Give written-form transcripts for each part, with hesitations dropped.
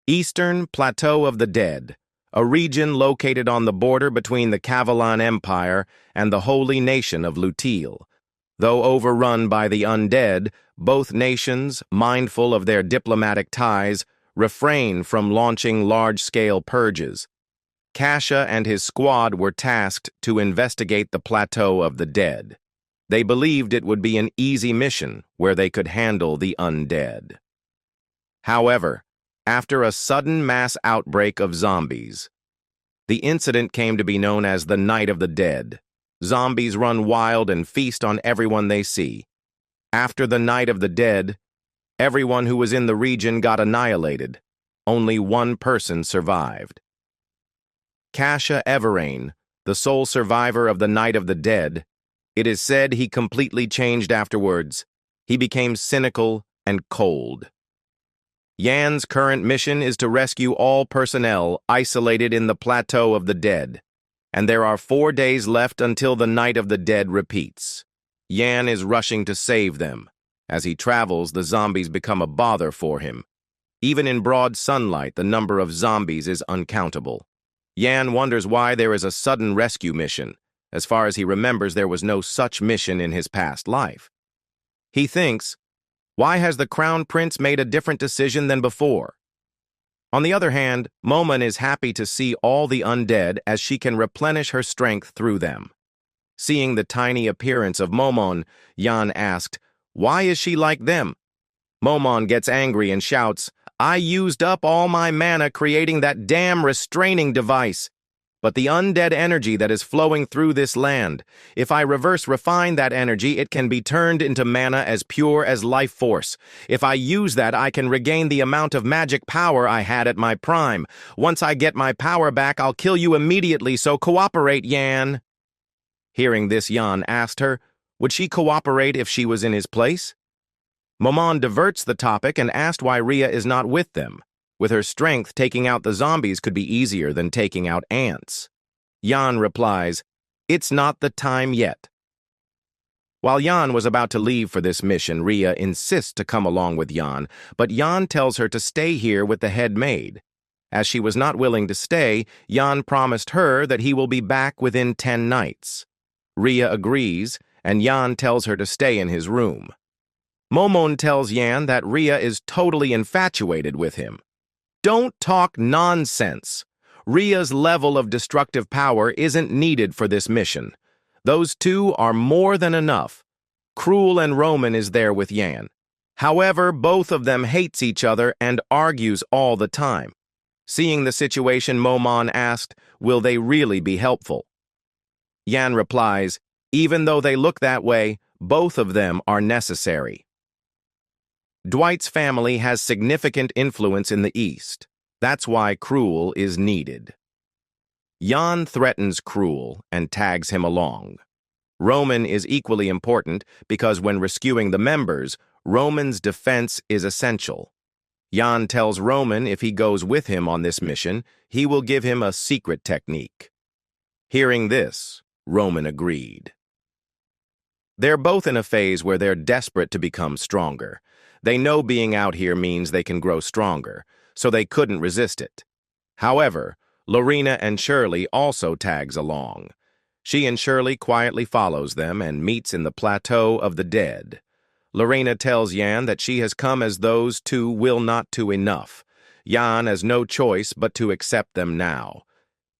Eastern Plateau of the Dead, a region located on the border between the Kavalan Empire and the holy nation of Lutil. Though overrun by the undead, both nations, mindful of their diplomatic ties, refrain from launching large-scale purges. Kasha and his squad were tasked to investigate the Plateau of the Dead. They believed it would be an easy mission where they could handle the undead. However, after a sudden mass outbreak of zombies, the incident came to be known as the Night of the Dead. Zombies run wild and feast on everyone they see. After the Night of the Dead, everyone who was in the region got annihilated. Only one person survived. Kasha Everain, the sole survivor of the Night of the Dead, it is said he completely changed afterwards. He became cynical and cold. Yan's current mission is to rescue all personnel isolated in the Plateau of the Dead, and there are 4 days left until the Night of the Dead repeats. Yan is rushing to save them. As he travels, the zombies become a bother for him. Even in broad sunlight, the number of zombies is uncountable. Yan wonders why there is a sudden rescue mission. As far as he remembers, there was no such mission in his past life. He thinks, why has the Crown Prince made a different decision than before? On the other hand, Momon is happy to see all the undead as she can replenish her strength through them. Seeing the tiny appearance of Momon, Yan asked, why is she like them? Momon gets angry and shouts, I used up all my mana creating that damn restraining device. But the undead energy that is flowing through this land, if I refine that energy, it can be turned into mana as pure as life force. If I use that, I can regain the amount of magic power I had at my prime. Once I get my power back, I'll kill you immediately, so cooperate, Yan. Hearing this, Yan asked her, would she cooperate if she was in his place? Momon diverts the topic and asked why Rhea is not with them. With her strength, taking out the zombies could be easier than taking out ants. Yan replies, it's not the time yet. While Yan was about to leave for this mission, Rhea insists to come along with Yan, but Yan tells her to stay here with the head maid. As she was not willing to stay, Yan promised her that he will be back within 10 nights. Rhea agrees, and Yan tells her to stay in his room. Momon tells Yan that Rhea is totally infatuated with him. Don't talk nonsense. Rhea's level of destructive power isn't needed for this mission. Those two are more than enough. Cruel and Roman is there with Yan. However, both of them hates each other and argues all the time. Seeing the situation, Momon asked, will they really be helpful? Yan replies, even though they look that way, both of them are necessary. Dwight's family has significant influence in the East. That's why Cruel is needed. Yan threatens Cruel and tags him along. Roman is equally important because when rescuing the members, Roman's defense is essential. Yan tells Roman if he goes with him on this mission, he will give him a secret technique. Hearing this, Roman agreed. They're both in a phase where they're desperate to become stronger. They know being out here means they can grow stronger, so they couldn't resist it. However, Lorena and Shirley also tags along. She and Shirley quietly follows them and meets in the Plateau of the Dead. Lorena tells Yan that she has come as those two will not to enough. Yan has no choice but to accept them now,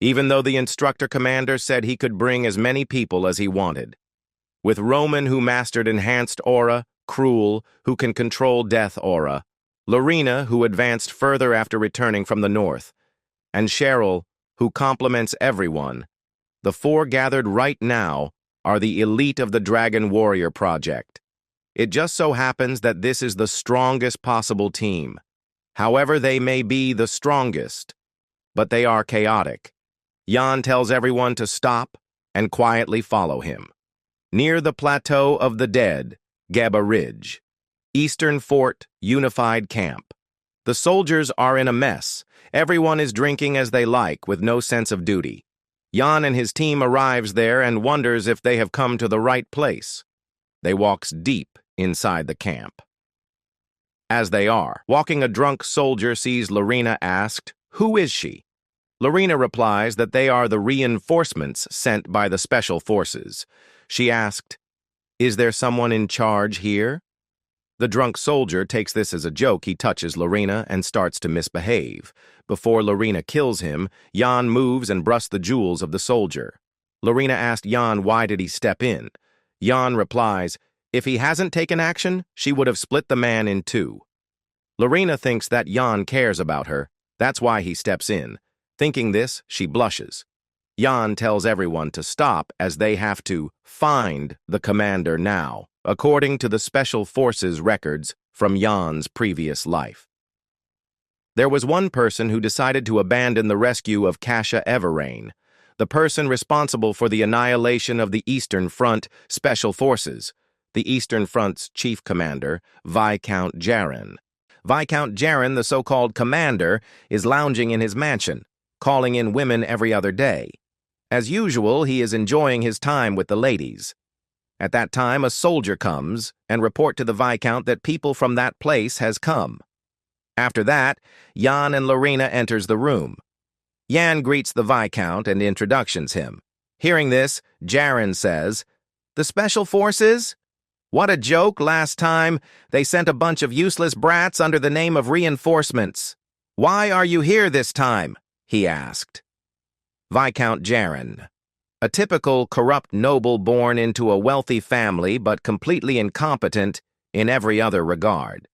even though the instructor commander said he could bring as many people as he wanted. With Roman, who mastered enhanced aura, Cruel, who can control death aura, Lorena, who advanced further after returning from the north, and Cheryl, who complements everyone, the four gathered right now are the elite of the Dragon Warrior Project. It just so happens that this is the strongest possible team. However, they may be the strongest, but they are chaotic. Yan tells everyone to stop and quietly follow him. Near the Plateau of the Dead, Geba Ridge, Eastern Fort, Unified Camp. The soldiers are in a mess. Everyone is drinking as they like, with no sense of duty. Yan and his team arrives there and wonders if they have come to the right place. They walks deep inside the camp. As they are walking, a drunk soldier sees Lorena asked, "Who is she?" Lorena replies that they are the reinforcements sent by the special forces. She asked, "Is there someone in charge here?" The drunk soldier takes this as a joke. He touches Lorena and starts to misbehave. Before Lorena kills him, Jan moves and brusts the jewels of the soldier. Lorena asked Jan why did he step in. Jan replies, if he hasn't taken action, she would have split the man in two. Lorena thinks that Jan cares about her. That's why he steps in. Thinking this, she blushes. Jan tells everyone to stop as they have to find the commander now, according to the Special Forces records from Jan's previous life. There was one person who decided to abandon the rescue of Kasia Everain, the person responsible for the annihilation of the Eastern Front Special Forces, the Eastern Front's chief commander, Viscount Jaren. Viscount Jaren, the so-called commander, is lounging in his mansion, calling in women every other day. As usual, he is enjoying his time with the ladies. At that time, a soldier comes and report to the Viscount that people from that place has come. After that, Jan and Lorena enters the room. Jan greets the Viscount and introductions him. Hearing this, Jaren says, "The Special Forces? What a joke last time. They sent a bunch of useless brats under the name of reinforcements. Why are you here this time?" he asked. Viscount Jaren, a typical corrupt noble born into a wealthy family but completely incompetent in every other regard.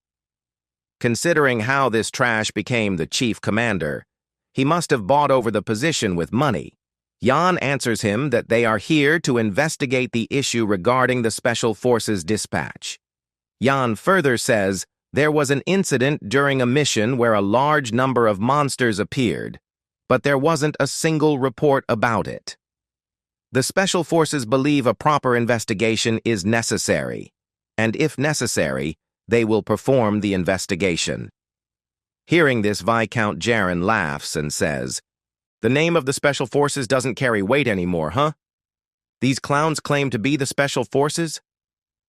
Considering how this trash became the chief commander, he must have bought over the position with money. Jan answers him that they are here to investigate the issue regarding the Special Forces dispatch. Jan further says there was an incident during a mission where a large number of monsters appeared, but there wasn't a single report about it. The Special Forces believe a proper investigation is necessary, and if necessary, they will perform the investigation. Hearing this, Viscount Jaren laughs and says, "The name of the Special Forces doesn't carry weight anymore, huh? These clowns claim to be the Special Forces?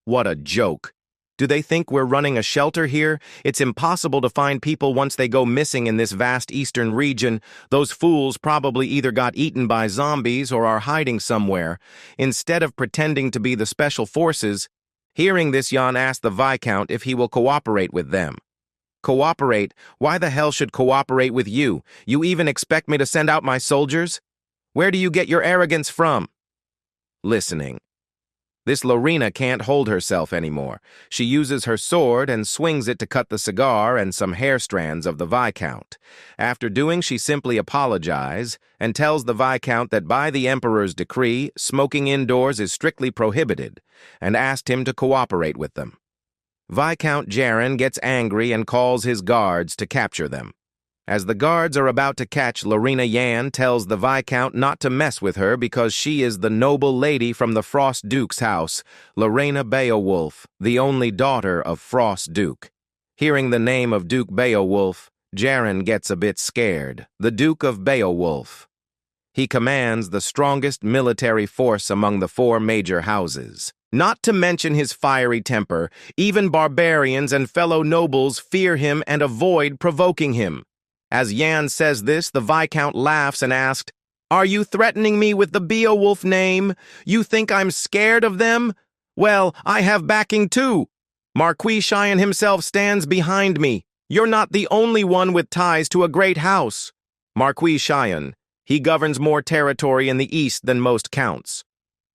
What a joke. Do they think we're running a shelter here? It's impossible to find people once they go missing in this vast eastern region. Those fools probably either got eaten by zombies or are hiding somewhere. Instead of pretending to be the Special Forces." Hearing this, Jan asks the Viscount if he will cooperate with them. "Cooperate? Why the hell should cooperate with you? You even expect me to send out my soldiers? Where do you get your arrogance from?" Listening. This Lorena can't hold herself anymore. She uses her sword and swings it to cut the cigar and some hair strands of the Viscount. After doing, she simply apologizes and tells the Viscount that by the Emperor's decree, smoking indoors is strictly prohibited, and asked him to cooperate with them. Viscount Jaren gets angry and calls his guards to capture them. As the guards are about to catch Lorena, Jan tells the Viscount not to mess with her because she is the noble lady from the Frost Duke's house, Lorena Beowulf, the only daughter of Frost Duke. Hearing the name of Duke Beowulf, Jaren gets a bit scared. The Duke of Beowulf. He commands the strongest military force among the four major houses. Not to mention his fiery temper, even barbarians and fellow nobles fear him and avoid provoking him. As Jan says this, the Viscount laughs and asks, "Are you threatening me with the Beowulf name? You think I'm scared of them? Well, I have backing too. Marquis Cheyenne himself stands behind me. You're not the only one with ties to a great house." Marquis Cheyenne, he governs more territory in the east than most counts.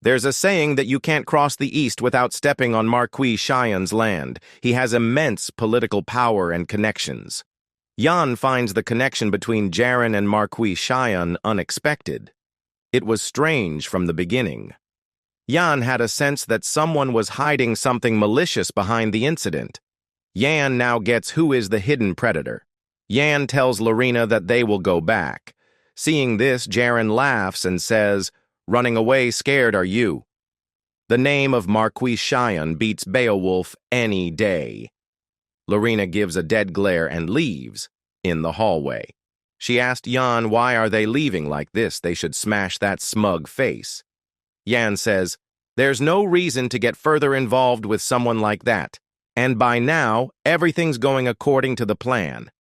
There's a saying that you can't cross the east without stepping on Marquis Cheyenne's land. He has immense political power and connections. Jan finds the connection between Jaren and Marquis Cheyenne unexpected. It was strange from the beginning. Jan had a sense that someone was hiding something malicious behind the incident. Jan now gets who is the hidden predator. Jan tells Lorena that they will go back. Seeing this, Jaren laughs and says, "Running away scared are you? The name of Marquis Cheyenne beats Beowulf any day." Lorena gives a dead glare and leaves in the hallway. She asked Jan why are they leaving like this, they should smash that smug face. Jan says, "There's no reason to get further involved with someone like that. And by now, everything's going according to the plan.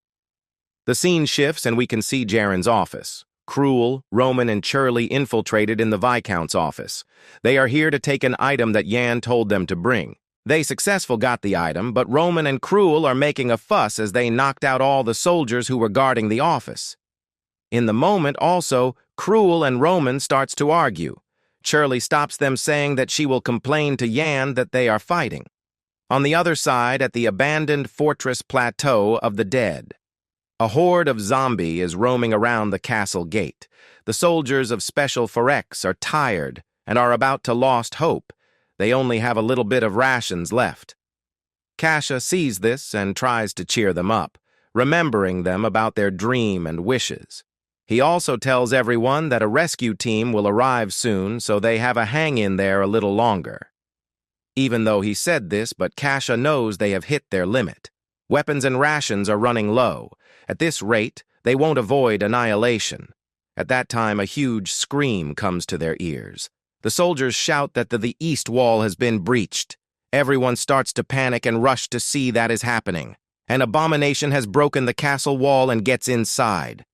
The scene shifts and we can see Jaren's office. Cruel, Roman, and Shirley infiltrated in the Viscount's office. They are here to take an item that Yan told them to bring. They successful got the item, but Roman and Cruel are making a fuss as they knocked out all the soldiers who were guarding the office. In the moment, also, Cruel and Roman starts to argue. Shirley stops them saying that she will complain to Yan that they are fighting. On the other side, at the abandoned fortress plateau of the dead, a horde of zombies is roaming around the castle gate. The soldiers of Special Forex are tired and are about to lost hope. They only have a little bit of rations left. Kasha sees this and tries to cheer them up, remembering them about their dream and wishes. He also tells everyone that a rescue team will arrive soon, so they have a hang-in there a little longer. Even though he said this, but Kasha knows they have hit their limit. Weapons and rations are running low. At this rate, they won't avoid annihilation. At that time, a huge scream comes to their ears. The soldiers shout that the east wall has been breached. Everyone starts to panic and rush to see that is happening. An abomination has broken the castle wall and gets inside.